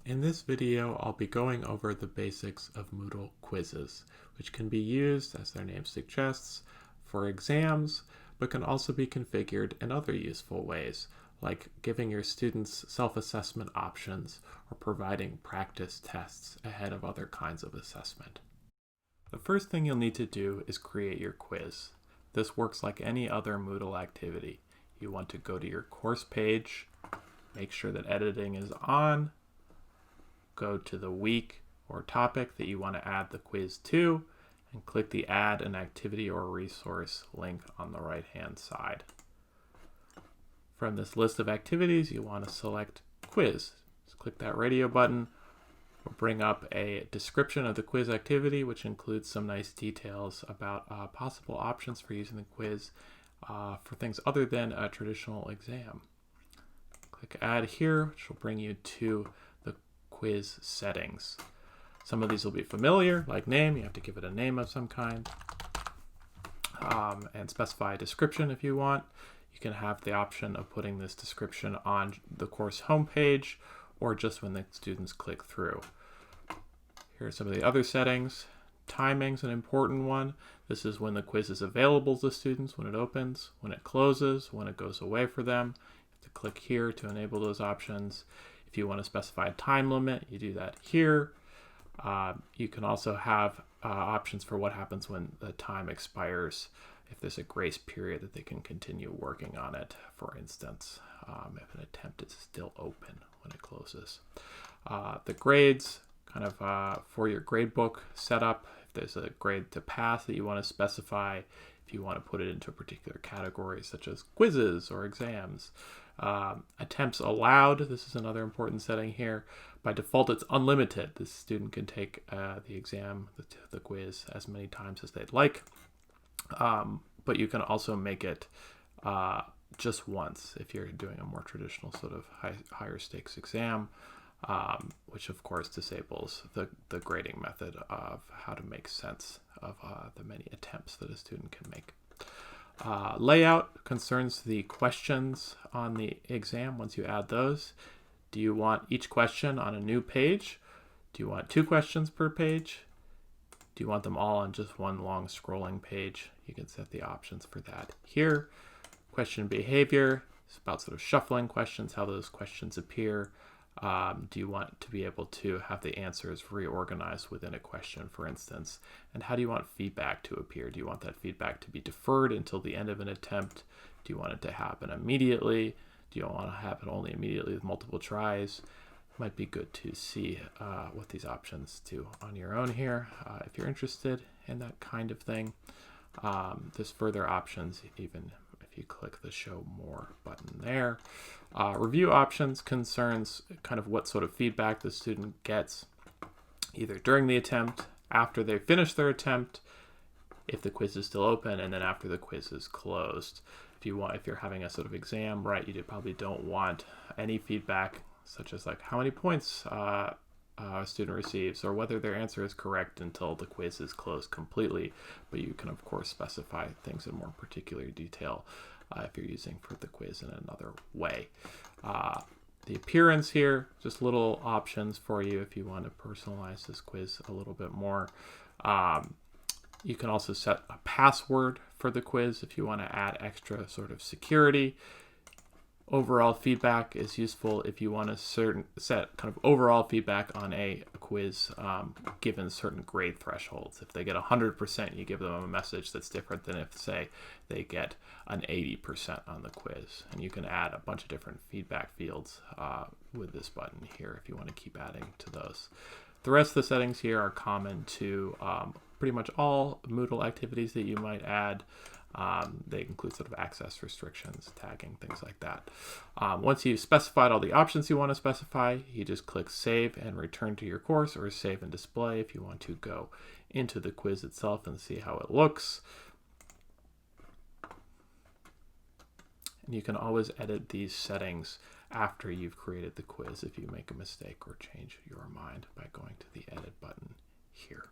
In this video, I'll be going over the basics of Moodle quizzes, which can be used, as their name suggests, for exams, but can also be configured in other useful ways, like giving your students self-assessment options or providing practice tests ahead of other kinds of assessment. The first thing you'll need to do is create your quiz. This works like any other Moodle activity. You want to go to your course page, make sure that editing is on, go to the week or topic that you want to add the quiz to, and click the Add an Activity or Resource link on the right-hand side. From this list of activities, you want to select Quiz. Just click that radio button. We'll bring up a description of the quiz activity, which includes some nice details about possible options for using the quiz for things other than a traditional exam. Click Add here, which will bring you to the quiz settings. Some of these will be familiar, like name. You have to give it a name of some kind, and specify a description if you want. You can have the option of putting this description on the course homepage or just when the students click through. Here are some of the other settings. Timing's an important one. This is when the quiz is available to students, when it opens, when it closes, when it goes away for them. You have to click here to enable those options. If you want to specify a time limit, you do that here. You can also have options for what happens when the time expires, if there's a grace period that they can continue working on it, for instance, if an attempt is still open when it closes. The grades, kind of for your gradebook setup, if there's a grade to pass that you want to specify, if you want to put it into a particular category such as quizzes or exams. Attempts allowed, this is another important setting here. By default, it's unlimited. The student can take the exam, the quiz, as many times as they'd like. But you can also make it just once if you're doing a more traditional sort of higher stakes exam, which of course disables the grading method of how to make sense of the many attempts that a student can make. Layout concerns the questions on the exam. Once you add those, do you want each question on a new page? Do you want 2 questions per page? Do you want them all on just one long scrolling page? You can set the options for that here. Question behavior is about sort of shuffling questions, how those questions appear. Do you want to be able to have the answers reorganized within a question, for instance? And how do you want feedback to appear? Do you want that feedback to be deferred until the end of an attempt? Do you want it to happen immediately? Do you want to have it only immediately with multiple tries? Might be good to see what these options do on your own here if you're interested in that kind of thing. There's further options even if you click the Show More button there. Review options concerns kind of what sort of feedback the student gets either during the attempt, after they finish their attempt, if the quiz is still open, and then after the quiz is closed. If you're having a sort of exam, right, you probably don't want any feedback such as like how many points a student receives or whether their answer is correct until the quiz is closed completely. But you can, of course, specify things in more particular detail if you're using for the quiz in another way. The appearance here, just little options for you if you want to personalize this quiz a little bit more. You can also set a password for the quiz if you want to add extra sort of security. Overall feedback is useful if you want to set kind of overall feedback on a quiz given certain grade thresholds. If they get 100%, you give them a message that's different than if, say, they get an 80% on the quiz. And you can add a bunch of different feedback fields with this button here if you want to keep adding to those. The rest of the settings here are common to pretty much all Moodle activities that you might add. They include sort of access restrictions, tagging, things like that. Once you've specified all the options you want to specify, you just click Save and return to your course, or Save and Display if you want to go into the quiz itself and see how it looks. And you can always edit these settings after you've created the quiz if you make a mistake or change your mind by going to the Edit button here.